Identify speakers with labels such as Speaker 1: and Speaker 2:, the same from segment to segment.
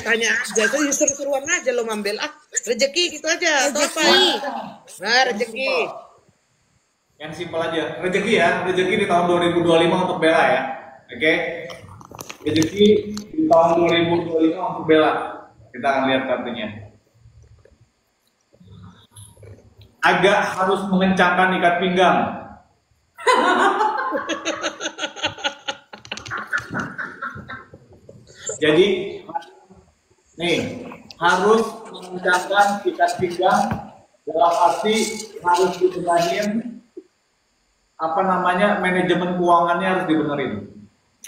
Speaker 1: tanya aja, tuh seru-seruan aja lo Mambel. Ah, rezeki gitu aja.
Speaker 2: Rezeki.
Speaker 1: Nah, rezeki.
Speaker 3: Yang simpel aja, rezeki ya, rezeki di tahun 2025 untuk Bella ya, oke? Rezeki di tahun 2025 untuk Bella, kita akan lihat kartunya. Agak harus mengencangkan ikat pinggang. Jadi, nih harus mengencangkan ikat pinggang dalam arti harus dibenahin manajemen keuangannya harus dibenerin.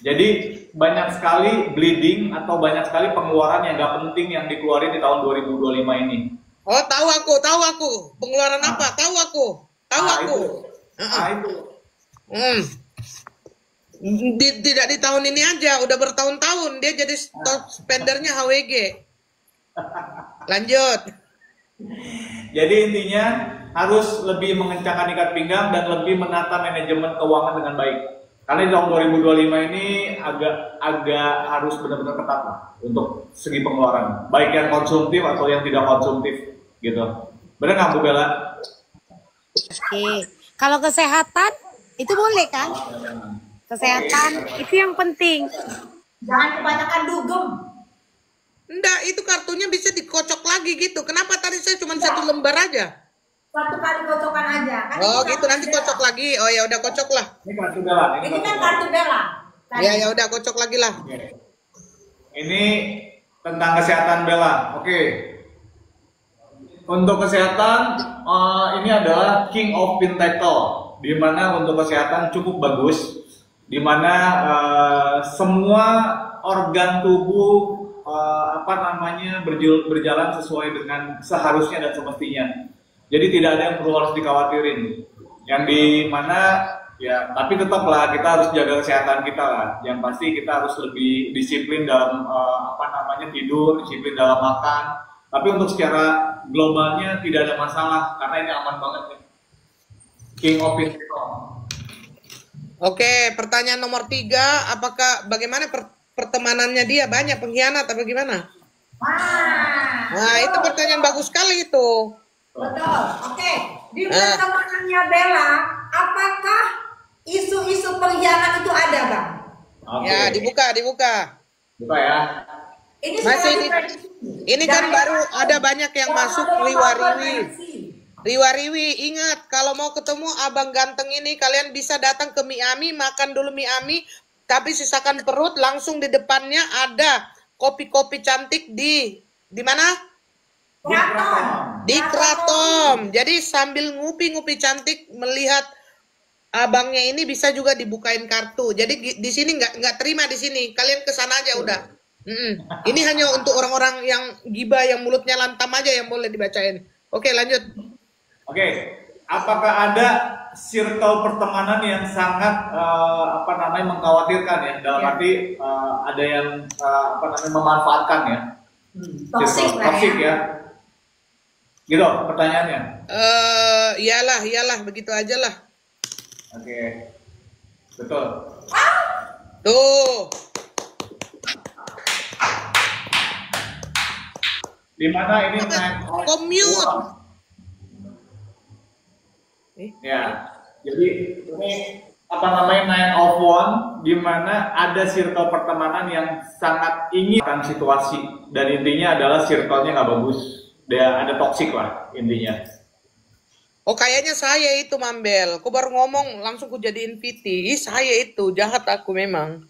Speaker 3: Jadi banyak sekali bleeding atau banyak sekali pengeluaran yang gak penting yang dikeluarin di tahun 2025 ini.
Speaker 1: Oh, tahu aku. Pengeluaran apa? Tahu aku.
Speaker 3: Itu.
Speaker 1: Tidak di tahun ini aja, udah bertahun-tahun dia jadi top spendernya HWG. Lanjut.
Speaker 3: Jadi intinya harus lebih mengencangkan ikat pinggang dan lebih menata manajemen keuangan dengan baik. Karena di tahun 2025 ini agak harus benar-benar ketat lah untuk segi pengeluaran, baik yang konsumtif atau yang tidak konsumtif gitu. Benar nggak Bu Bella?
Speaker 2: Oke. Kalau kesehatan itu boleh kan? Kesehatan itu yang penting.
Speaker 4: Jangan kebanyakan dugem.
Speaker 1: Enggak, itu kartunya bisa dikocok lagi gitu. Kenapa tadi saya cuma satu lembar aja?
Speaker 4: Satu kali kocokan aja. Kan
Speaker 1: Oh gitu, nanti kocok lagi. Oh ya udah kocok lah.
Speaker 3: Ini kartu Bella.
Speaker 4: Ini kan kartu Bella.
Speaker 1: Ya udah kocok lagi lah.
Speaker 3: Oke. Ini tentang kesehatan Bella. Oke. Untuk kesehatan ini adalah King of Pentacle, di mana untuk kesehatan cukup bagus, di mana semua organ tubuh berjalan sesuai dengan seharusnya dan semestinya. Jadi tidak ada yang perlu harus dikhawatirin. Yang di mana ya, tapi tetaplah kita harus jaga kesehatan kita lah. Yang pasti kita harus lebih disiplin dalam tidur, disiplin dalam makan. Tapi untuk secara globalnya tidak ada masalah karena ini aman banget nih. King of Pentacle.
Speaker 1: Oke, pertanyaan nomor 3, bagaimana pertemanannya dia? Banyak pengkhianat atau gimana?
Speaker 4: Wah.
Speaker 1: Nah, itu pertanyaan bagus sekali itu.
Speaker 4: Betul. Oke. Di pertemanannya Bella, apakah isu-isu pengkhianat itu ada, Bang?
Speaker 3: Okay.
Speaker 1: Ya, dibuka.
Speaker 3: Buka ya.
Speaker 4: Ini
Speaker 1: Masih ini kan baru ada banyak yang masuk riwariwi. Ingat, kalau mau ketemu abang ganteng ini, kalian bisa datang ke Miami, makan dulu Miami, tapi sisakan perut, langsung di depannya ada kopi-kopi cantik di mana? Di Kraton. Jadi sambil ngupi-ngupi cantik melihat abangnya ini bisa juga dibukain kartu. Jadi di sini nggak terima di sini. Kalian ke sana aja udah. Ini hanya untuk orang-orang yang gibah, yang mulutnya lantam aja yang boleh dibacain. Oke, lanjut.
Speaker 3: Oke, apakah ada circle pertemanan yang sangat mengkhawatirkan ya? Dalam arti ada yang memanfaatkan ya? Toxic ya? Gitu pertanyaannya.
Speaker 1: Iyalah, begitu aja lah.
Speaker 3: Oke, betul.
Speaker 1: Tuh.
Speaker 3: Di mana ini
Speaker 1: commute.
Speaker 3: Ya, jadi ini nine of one, di mana ada circle pertemanan yang sangat ingin situasi dan intinya adalah circle-nya nggak bagus, dia ada toxic lah intinya.
Speaker 1: Oh kayaknya saya itu Mambel, aku baru ngomong langsung ku jadiin PT. Saya itu jahat aku memang.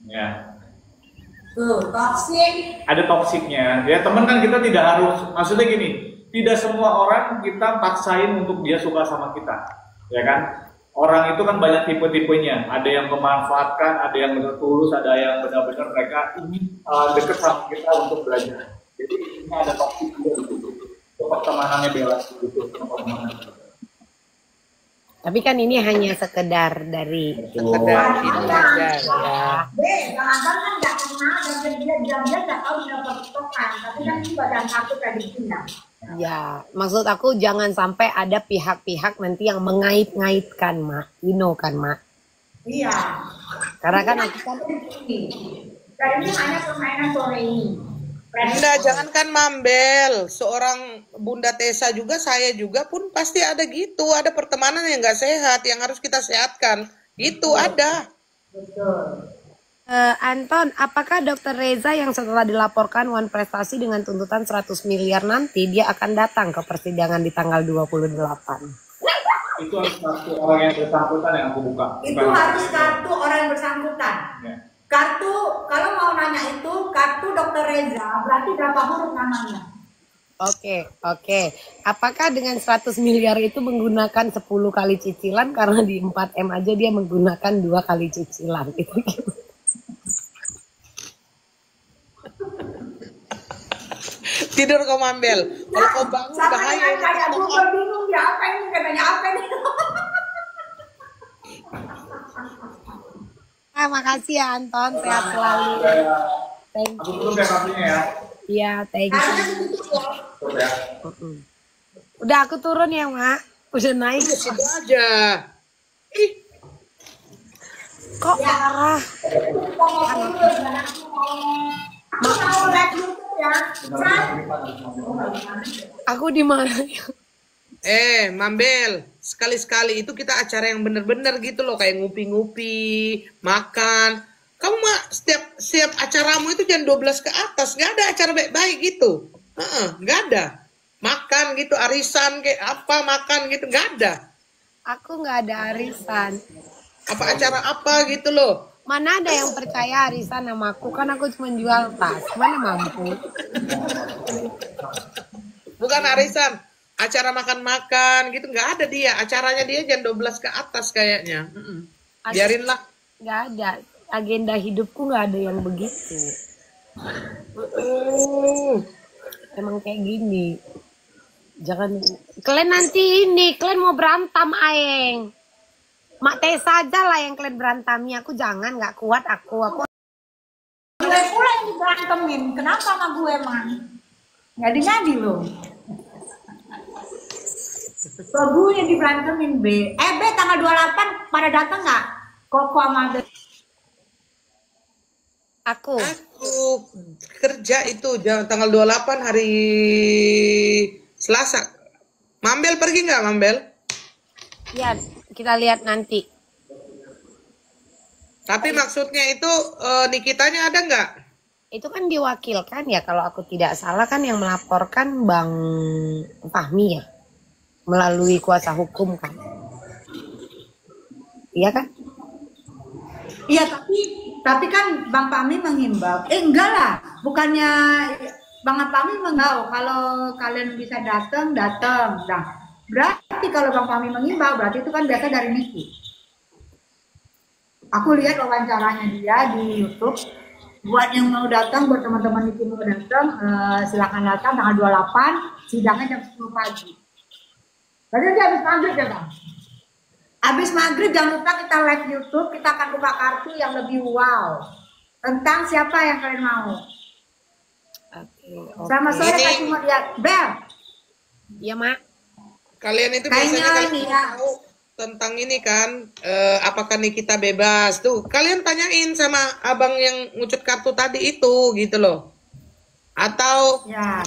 Speaker 3: Ya.
Speaker 4: Toxic.
Speaker 3: Ada toksiknya. Ya teman kan kita tidak harus, maksudnya gini, tidak semua orang kita paksain untuk dia suka sama kita, ya kan? Orang itu kan banyak tipe-tipenya. Ada yang memanfaatkan, ada yang benar tulus, ada yang benar-benar mereka ingin dekat sama kita untuk belajar. Jadi ini ada toksik juga di situ. Pertemanannya Bella gitu.
Speaker 2: Tapi kan ini hanya sekedar dari
Speaker 1: sekedar ini aja ya.
Speaker 4: Abang kan nggak kenal dan dia nggak tahu dia pertokan, tapi kan ini badan kartu tradisional.
Speaker 2: Ya, maksud aku jangan sampai ada pihak-pihak nanti yang mengait-ngaitkan, Mak. You know kan, Mak?
Speaker 4: Iya.
Speaker 2: Karena kan aku kan
Speaker 4: dan ini hanya permainan sore ini.
Speaker 1: jangankan Mambel, seorang Bunda Tessa juga, saya juga pun pasti ada gitu, ada pertemanan yang nggak sehat, yang harus kita sehatkan. Itu ada.
Speaker 4: Betul.
Speaker 2: Anton, apakah Dokter Reza yang setelah dilaporkan Wan Prestasi dengan tuntutan 100 miliar nanti dia akan datang ke persidangan di tanggal 28?
Speaker 3: Itu harus kartu orang yang bersangkutan yang aku buka.
Speaker 4: Itu harus kartu orang yang bersangkutan.
Speaker 3: Ya.
Speaker 4: Kartu, kalau mau nanya itu, kartu Dokter Reza, berarti berapa huruf namanya?
Speaker 2: Oke. Apakah dengan 100 miliar itu menggunakan 10 kali cicilan? Karena di 4M aja dia menggunakan 2 kali cicilan. Itu
Speaker 1: Tidur kau Mambel. Kalau kau bangun
Speaker 4: Sama
Speaker 1: bahaya.
Speaker 4: dengan kayak Google bingung ya, apa ini katanya apa ini?
Speaker 2: makasih ya Anton, sehat selalu. Thank
Speaker 3: Aku
Speaker 2: you.
Speaker 3: tutup ya kartunya ya.
Speaker 2: Iya, thank you.
Speaker 4: Karena begitu ya.
Speaker 3: Tutup ya.
Speaker 2: Udah aku turun ya, Mak. Udah naik.
Speaker 1: Situ aja. Ih,
Speaker 2: Kok parah?
Speaker 4: Aku mau live YouTube ya.
Speaker 2: Aku di mana ya?
Speaker 1: Mambel, sekali-sekali itu kita acara yang bener-bener gitu loh, kayak ngupi-ngupi, makan. Kamu mah setiap acaramu itu jam 12 ke atas, nggak ada acara baik-baik gitu. Nggak ada. Makan gitu, arisan kayak apa, makan gitu, nggak ada.
Speaker 2: Aku nggak ada arisan.
Speaker 1: Apa acara apa gitu loh.
Speaker 2: Mana ada yang percaya arisan sama aku? Kan aku cuma jual tas. Mana mampu?
Speaker 1: Bukan arisan, acara makan-makan gitu, nggak ada dia. Acaranya dia jam 12 ke atas kayaknya. Biarinlah.
Speaker 2: Nggak ada. Agenda hidupku nggak ada yang begitu. Emang kayak gini. Jangan. Kalian nanti ini, kalian mau berantem aeng. Mak Tessa aja lah yang kalian berantamnya. Aku jangan, nggak kuat aku.
Speaker 4: Gue pula yang diberantemin. Kenapa sama gue, Man? Ngadi-ngadi loh. Kok gue yang diberantemin, B? B, tanggal 28 pada datang nggak? Koko sama B.
Speaker 2: Aku.
Speaker 1: Aku kerja itu tanggal 28 hari Selasa. Mambel pergi nggak, Mambel?
Speaker 2: Ya, kita lihat nanti.
Speaker 1: Tapi maksudnya itu Nikitanya ada nggak?
Speaker 2: Itu kan diwakilkan ya, kalau aku tidak salah kan yang melaporkan Bang Fahmi ya. Melalui kuasa hukum kan. Iya kan?
Speaker 4: Iya, tapi kan Bang Fahmi menghimbau. Enggak lah, bukannya Bang Fahmi menghimbau kalau kalian bisa datang. Nah, berarti kalau Bang Fahmi menghimbau, berarti itu kan biasa dari Niki. Aku lihat wawancaranya dia di YouTube. Buat yang mau datang, buat teman-teman Niki mau datang, silakan datang tanggal 28, sidangnya jam 10 pagi. Berarti dia habis maghrib ya Bang? Habis maghrib jangan lupa kita live YouTube, kita akan buka kartu yang lebih wow. Tentang siapa yang kalian mau.
Speaker 2: Oke.
Speaker 4: Sama sore
Speaker 1: Ini-
Speaker 4: kasih mau lihat. Bel,
Speaker 2: Iya, Mak.
Speaker 1: Kalian itu
Speaker 4: Kayaknya
Speaker 1: biasanya kalau
Speaker 4: ini
Speaker 1: mau
Speaker 4: ya.
Speaker 1: tahu tentang ini kan, apakah Nikita bebas tuh? Kalian tanyain sama abang yang ngucut kartu tadi itu, gitu loh. Atau
Speaker 4: Ya.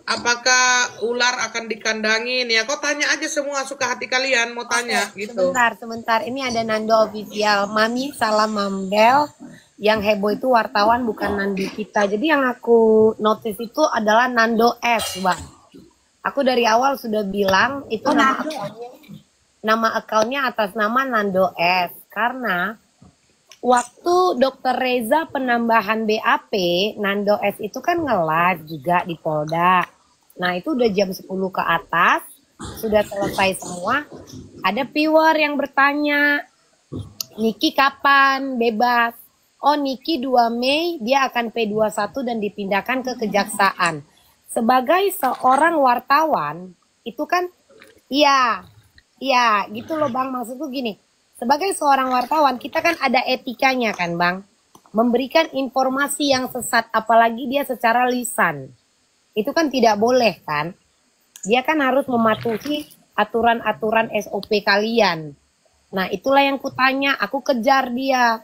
Speaker 1: apakah ular akan dikandangin? Ya, kok tanya aja semua suka hati kalian mau tanya gitu.
Speaker 2: Sebentar. Ini ada Nando Official. Mami, salam Mambel. Yang heboh itu wartawan, bukan Nando kita. Jadi yang aku notice itu adalah Nando S, Bang. Aku dari awal sudah bilang itu nama akunnya atas nama Nando S. Karena waktu Dokter Reza penambahan BAP, Nando S itu kan nge-live juga di Polda. Nah itu udah jam 10 ke atas, sudah selesai semua. Ada viewer yang bertanya, Niki kapan bebas? Oh Niki 2 Mei dia akan P21 dan dipindahkan ke kejaksaan. Sebagai seorang wartawan, itu kan, iya gitu loh Bang, maksudku gini. Sebagai seorang wartawan, kita kan ada etikanya kan Bang. Memberikan informasi yang sesat, apalagi dia secara lisan. Itu kan tidak boleh kan. Dia kan harus mematuhi aturan-aturan SOP kalian. Nah itulah yang kutanya, aku kejar dia.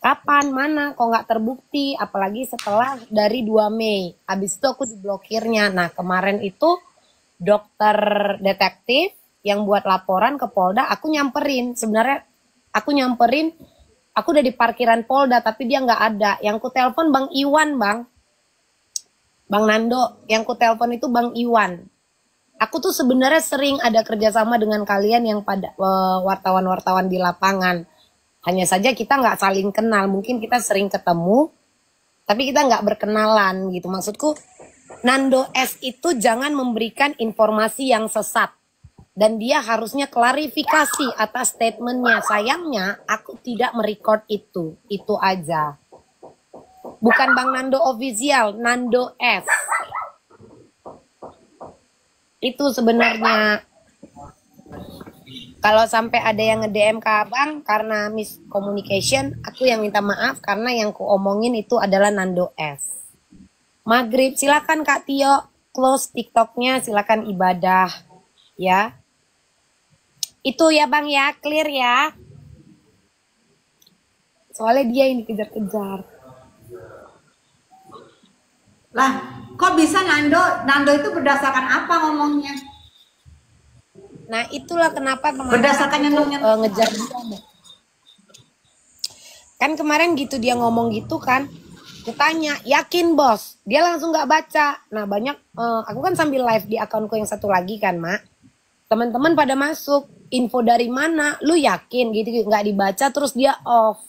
Speaker 2: Kapan, mana, kok nggak terbukti, apalagi setelah dari 2 Mei. Habis itu aku diblokirnya. Nah, kemarin itu dokter detektif yang buat laporan ke Polda, aku nyamperin. Sebenarnya aku nyamperin, aku udah di parkiran Polda, tapi dia nggak ada. Yang ku telepon Bang Iwan, Bang Nando. Yang ku telepon itu Bang Iwan. Aku tuh sebenarnya sering ada kerjasama dengan kalian yang pada wartawan-wartawan di lapangan. Hanya saja kita nggak saling kenal, mungkin kita sering ketemu, tapi kita nggak berkenalan gitu. Maksudku, Nando S itu jangan memberikan informasi yang sesat. Dan dia harusnya klarifikasi atas statementnya. Sayangnya, aku tidak merecord itu aja. Bukan Bang Nando Official, Nando S. Itu sebenarnya. Kalau sampai ada yang nge-DM ke abang karena miscommunication, aku yang minta maaf karena yang ku omongin itu adalah Nando S. Maghrib, silakan Kak Tio, close TikToknya, silakan ibadah, ya. Itu ya Bang ya, clear ya. Soalnya dia ini kejar-kejar.
Speaker 4: Lah, kok bisa Nando itu berdasarkan apa ngomongnya?
Speaker 2: Nah itulah kenapa kemarin
Speaker 4: Berdasarkan
Speaker 2: ngejar dia. Kan kemarin gitu dia ngomong gitu kan. Kutanya, yakin bos? Dia langsung nggak baca. Nah banyak, aku kan sambil live di akunku yang satu lagi kan Mak. Teman-teman pada masuk, info dari mana? Lu yakin gitu, nggak dibaca terus dia off.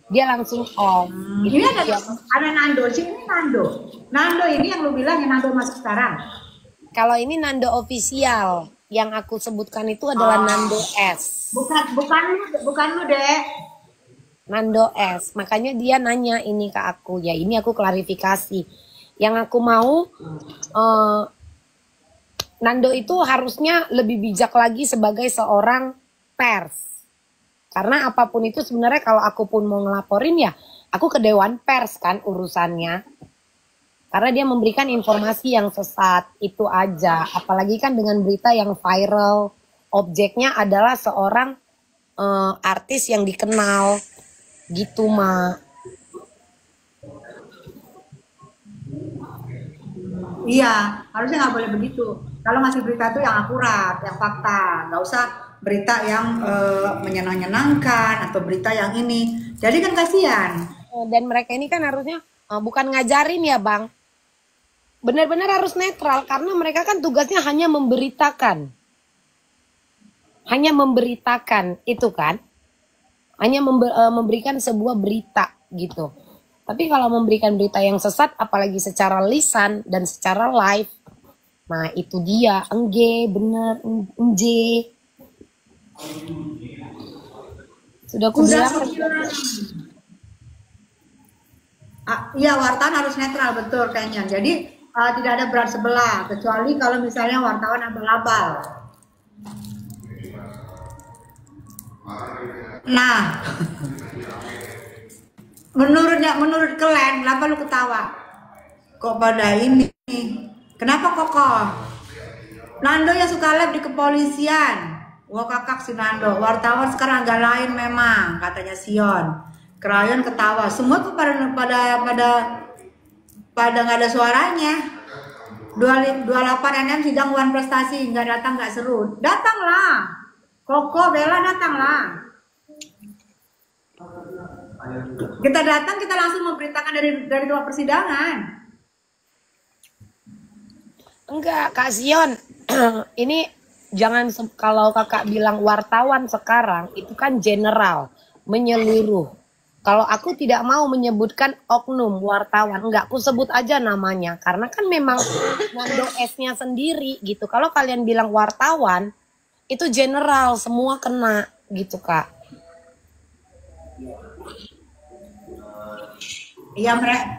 Speaker 2: Dia langsung off.
Speaker 4: Ini ada Nando sih, ini Nando. Nando ini yang lu bilang yang Nando masuk sekarang.
Speaker 2: Kalau ini Nando Official, yang aku sebutkan itu adalah Nando S.
Speaker 4: Bukan lu deh.
Speaker 2: Nando S. Makanya dia nanya ini ke aku. Ya ini aku klarifikasi. Yang aku mau, Nando itu harusnya lebih bijak lagi sebagai seorang pers. Karena apapun itu sebenarnya kalau aku pun mau ngelaporin ya, aku ke Dewan Pers kan urusannya. Karena dia memberikan informasi yang sesat, itu aja. Apalagi kan dengan berita yang viral, objeknya adalah seorang artis yang dikenal, gitu Mak.
Speaker 4: Iya, harusnya nggak boleh begitu. Kalau ngasih berita itu yang akurat, yang fakta. Nggak usah berita yang menyenang-nyenangkan atau berita yang ini. Jadi kan kasihan.
Speaker 2: Dan mereka ini kan harusnya bukan ngajarin ya Bang. Benar-benar harus netral karena mereka kan tugasnya hanya memberitakan. Hanya memberitakan itu kan. Hanya memberikan sebuah berita gitu. Tapi kalau memberikan berita yang sesat apalagi secara lisan dan secara live. Nah itu dia. Engge bener. Engge. Sudah aku bilang.
Speaker 4: Iya wartawan harus netral betul kayaknya. Jadi tidak ada berat sebelah kecuali kalau misalnya wartawan abal-abal. Nah, menurut kalian, kenapa lu ketawa? Kok pada ini? Kenapa kokoh? Nando yang suka live di kepolisian. Wah kakak si Nando. Wartawan sekarang agak lain memang, katanya Sion. Krayon ketawa. Semua tuh pada nggak ada suaranya. 28 NM sidang Wan Prestasi nggak datang nggak seru. Datanglah. Koko Bella datanglah. Kita datang kita langsung memberitakan dari luar persidangan.
Speaker 2: Enggak Kak Sion. Ini jangan kalau kakak bilang wartawan sekarang itu kan general menyeluruh. Kalau aku tidak mau menyebutkan oknum wartawan, enggak, aku sebut aja namanya. Karena kan memang Nando S-nya sendiri gitu. Kalau kalian bilang wartawan, itu general, semua kena gitu Kak.
Speaker 4: Iya,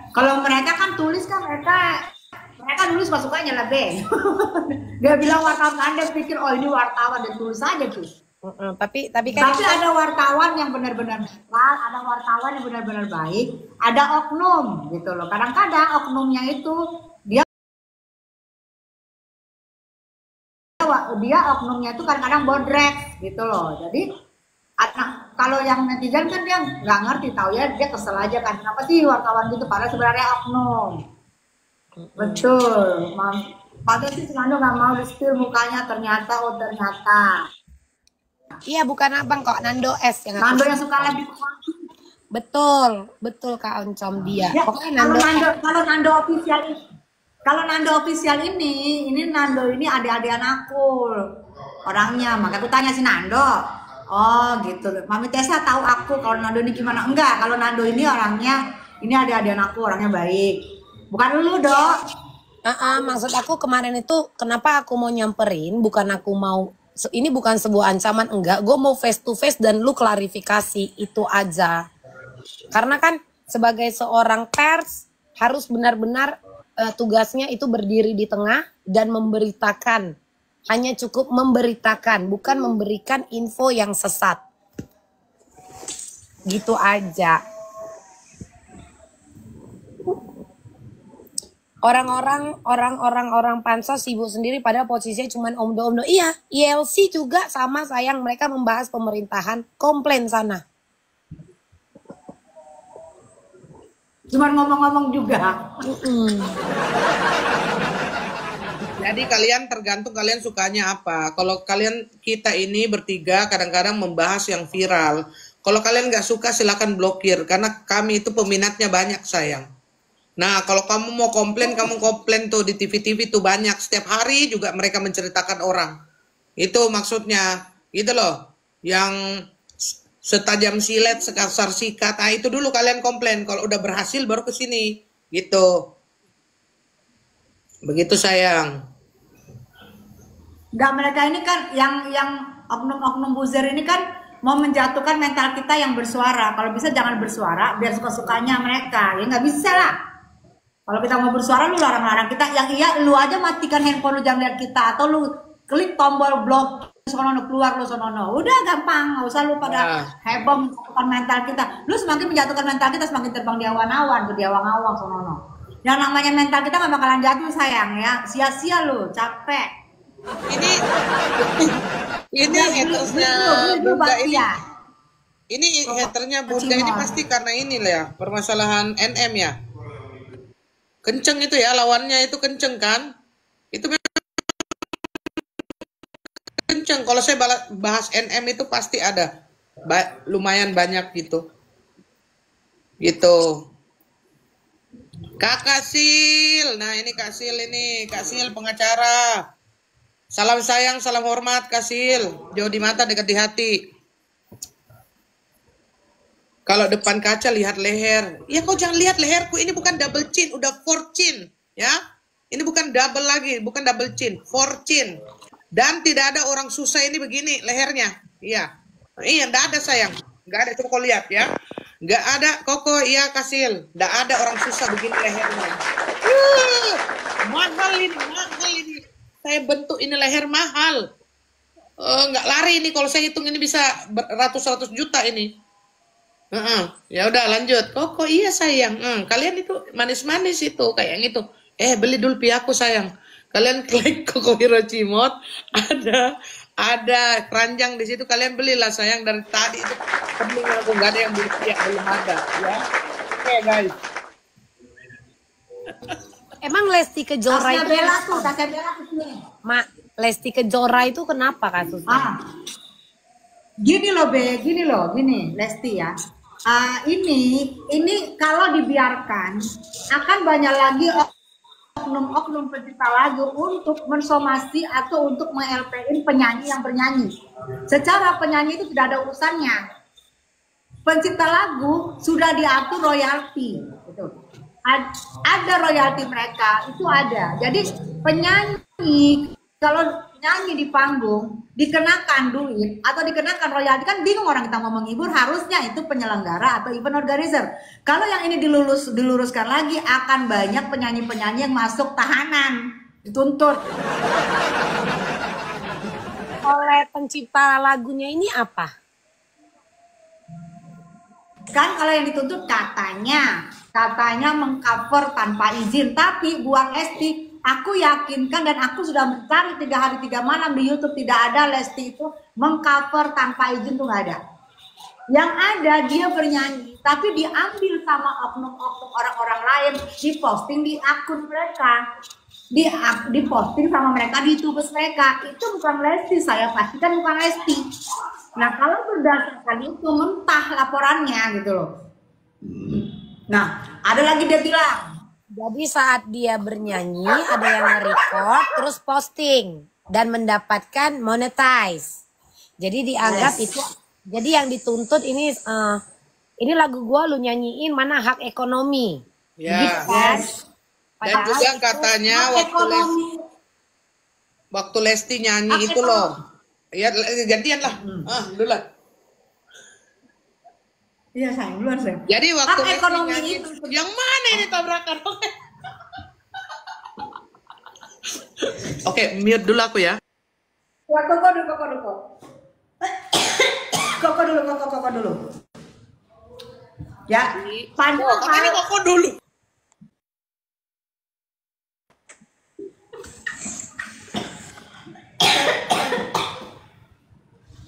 Speaker 4: kalau mereka kan tulis kan mereka nulis masukannya lah be. Dia bilang wartawan, Anda pikir oh ini wartawan, dia tulis aja tuh.
Speaker 2: Tapi kan
Speaker 4: ada wartawan yang benar-benar netral, ada wartawan yang benar-benar baik, ada oknum gitu loh. Kadang-kadang oknumnya itu dia oknumnya itu kadang-kadang bodrek gitu loh. Jadi Kalau yang netizen kan dia nggak ngerti, tahu ya dia kesel aja kan, kenapa sih wartawan gitu, padahal sebenarnya oknum. Betul, padahal sih Nando nggak mau di-spill mukanya, ternyata
Speaker 2: Iya, bukan abang kok, Nando S yang
Speaker 4: Nando
Speaker 2: aku.
Speaker 4: yang suka lebih.
Speaker 2: Betul Kak Oncom dia.
Speaker 4: Ya,
Speaker 2: Pokoknya
Speaker 4: kalau Nando official ini Nando ini adik-adikan aku orangnya, makanya aku tanya si Nando. Oh gitu, Mami Tessa tahu aku kalau Nando ini gimana? Enggak, kalau Nando ini orangnya, ini adik-adikan aku orangnya baik. Bukan lu Dok.
Speaker 2: Maksud aku kemarin itu kenapa aku mau nyamperin, bukan aku mau, ini bukan sebuah ancaman, enggak, gue mau face to face dan lu klarifikasi, itu aja. Karena kan sebagai seorang pers harus benar-benar tugasnya itu berdiri di tengah dan memberitakan. Hanya cukup memberitakan, bukan memberikan info yang sesat. Gitu aja. Orang pansos sibuk sendiri pada posisinya cuman omdo-omdo. Iya, ILC juga sama sayang, mereka membahas pemerintahan, komplain sana.
Speaker 4: Cuman ngomong-ngomong juga.
Speaker 1: Jadi kalian tergantung kalian sukanya apa. Kalau kalian kita ini bertiga kadang-kadang membahas yang viral. Kalau kalian nggak suka silakan blokir karena kami itu peminatnya banyak sayang. Nah kalau kamu mau komplain, kamu komplain tuh di TV-TV tuh banyak. Setiap hari juga mereka menceritakan orang. Itu maksudnya, gitu loh. Yang setajam silet, sekasar sikat. Nah itu dulu kalian komplain. Kalau udah berhasil baru ke sini. Gitu. Begitu sayang.
Speaker 4: Enggak, mereka ini kan yang oknum-oknum buzzer ini kan mau menjatuhkan mental kita yang bersuara. Kalau bisa jangan bersuara, biar suka-sukanya mereka. Ya nggak bisa lah. Kalau kita mau bersuara, lu larang-larang kita. Yang iya, lu aja matikan handphone, lu jangan lihat kita. Atau lu klik tombol blok, sonono keluar lu sonono. Udah gampang, nggak usah lu pada heboh menjatuhkan mental kita. Lu semakin menjatuhkan mental kita, semakin terbang di awan-awan, di awang-awang sonono. Yang namanya mental kita nggak bakalan jatuh sayang ya. Sia-sia lu, capek.
Speaker 1: Ini hatersnya Bunda ini. Ini haternya Bunda ini pasti karena ini lah ya, permasalahan NM ya. Kenceng itu ya, lawannya itu kenceng kan? Itu kenceng. Kalau saya bahas NM itu pasti ada. Lumayan banyak gitu. Gitu. Kak Kasil. Nah ini Kasil ini. Kasil pengacara. Salam sayang, salam hormat Kasil. Jauh di mata, dekat di hati. Kalau depan kaca lihat leher. Ya kau jangan lihat leherku. Ini bukan double chin, udah 4 chin. Ya. Ini bukan double lagi, bukan double chin, 4 chin. Dan tidak ada orang susah ini begini lehernya. Iya. Iya, enggak ada sayang. Enggak ada, coba kau lihat ya. Enggak ada, Koko, iya Kasil. Enggak ada orang susah begini lehernya. Mahal ini. Saya bentuk ini leher mahal. Enggak lari ini, kalau saya hitung ini bisa ratus-ratus juta ini. Ya udah lanjut. Koko, iya sayang. Kalian itu manis-manis itu kayak yang itu. Beli dulu piaku sayang. Kalian klik Koko Hirocimot, ada keranjang di situ, kalian belilah sayang. Dari tadi itu penting aku nggak ada yang beli piak, belum ada ya. Oke guys.
Speaker 2: Emang Lesti Kejora itu
Speaker 4: Tasya Bella tuh sini.
Speaker 2: Mak, Lesti Kejora itu kenapa kasusnya?
Speaker 4: Gini loh, Lesti ya. Ini kalau dibiarkan akan banyak lagi oknum-oknum pencipta lagu untuk mensomasi atau untuk meng-LP-in penyanyi yang bernyanyi. Secara penyanyi itu tidak ada urusannya. Pencipta lagu sudah diatur royalti, gitu. Ada royalti mereka, itu ada. Jadi penyanyi kalau nyanyi di panggung dikenakan duit atau dikenakan royalti, kan bingung orang, kita mau menghibur, harusnya itu penyelenggara atau event organizer. Kalau yang ini diluruskan lagi, akan banyak penyanyi-penyanyi yang masuk tahanan, dituntut.
Speaker 2: Oleh pencipta lagunya ini apa?
Speaker 4: Kan kalau yang dituntut katanya mengcover tanpa izin, tapi buat Lesti, aku yakinkan dan aku sudah mencari 3 hari 3 malam di YouTube, tidak ada Lesti itu mengcover tanpa izin, tuh nggak ada. Yang ada dia bernyanyi, tapi diambil sama oknum-oknum orang-orang lain, diposting di akun mereka, diposting sama mereka di YouTube mereka. Itu bukan Lesti, saya pastikan bukan Lesti. Nah kalau berdasarkan itu mentah laporannya gitu loh. Nah ada lagi dia bilang.
Speaker 2: Jadi saat dia bernyanyi ada yang nge-record terus posting dan mendapatkan monetize. Jadi dianggap itu, jadi yang dituntut ini lagu gua lu nyanyiin, mana hak ekonomi.
Speaker 1: Ya.
Speaker 2: Gitu kan?
Speaker 1: Dan juga katanya waktu Lesti nyanyi
Speaker 4: hak
Speaker 1: itu loh. Ya gantian lah. Dulu lah.
Speaker 4: Iya sayang, duluan sayang.
Speaker 1: Jadi waktu
Speaker 4: hak
Speaker 1: Lesti
Speaker 4: ekonomi
Speaker 1: nyanyi
Speaker 4: itu.
Speaker 1: yang mana ini tabrakan? Oke, mute dulu aku ya.
Speaker 4: Ya, koko dulu. Koko dulu. Ya,
Speaker 1: Oh, ini koko dulu.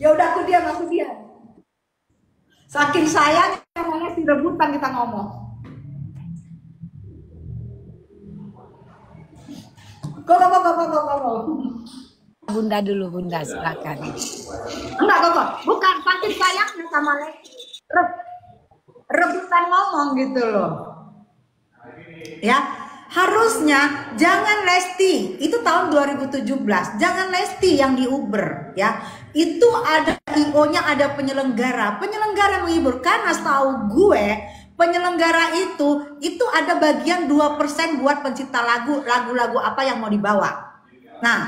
Speaker 4: ya udah aku diam. Saking sayang namanya si rebutan kita ngomong. Koko.
Speaker 2: Bunda dulu, Bunda silakan.
Speaker 4: Enggak, koko. Bukan saking sayangnya sama Lesti. Rebutan ngomong gitu loh. Ya, harusnya jangan Lesti. Itu tahun 2017. Jangan Lesti yang di Uber, ya. Itu ada IO-nya, ada penyelenggara menghibur. Karena setahu gue, penyelenggara itu ada bagian 2% buat pencipta lagu-lagu apa yang mau dibawa. Nah,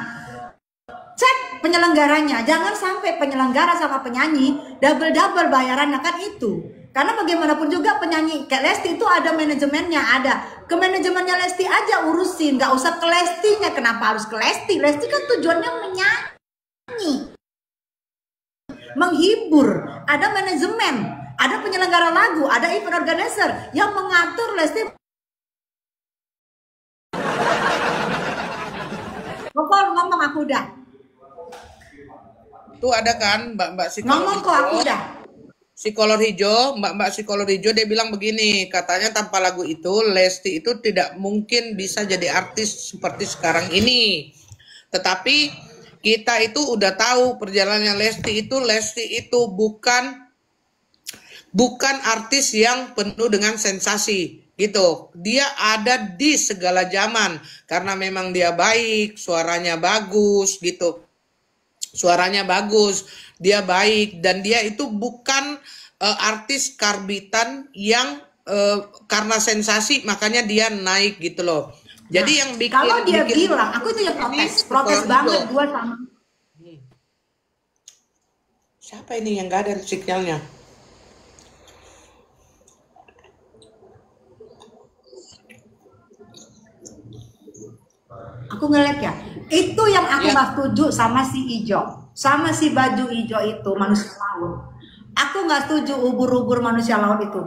Speaker 4: cek penyelenggaranya, jangan sampai penyelenggara sama penyanyi double bayarannya kan itu. Karena bagaimanapun juga penyanyi kayak Lesti itu ada manajemennya, ada ke manajemennya Lesti aja urusin, nggak usah ke Lestinya. Kenapa harus ke Lesti? Lesti kan tujuannya menyanyi, menghibur, ada manajemen, ada penyelenggara lagu, ada event organizer yang mengatur Lesti. Ngomong aku udah.
Speaker 1: Tuh ada kan Mbak si
Speaker 4: Ngomong kok aku udah.
Speaker 1: Si kolor hijau, Mbak si kolor hijau dia bilang begini, katanya tanpa lagu itu Lesti itu tidak mungkin bisa jadi artis seperti sekarang ini. Tetapi kita itu udah tahu perjalanannya Lesti itu bukan artis yang penuh dengan sensasi gitu. Dia ada di segala zaman karena memang dia baik, suaranya bagus gitu. Suaranya bagus, dia baik, dan dia itu bukan artis karbitan yang karena sensasi makanya dia naik gitu loh. Jadi yang bikin
Speaker 4: kalau dia bilang, aku itu ya protes banget gua sama.
Speaker 1: Siapa ini yang gak ada sinyalnya?
Speaker 4: Aku nge-lag ya. Itu yang aku nggak setuju sama si hijau, sama si baju hijau itu manusia laut. Aku nggak setuju ubur-ubur manusia laut itu.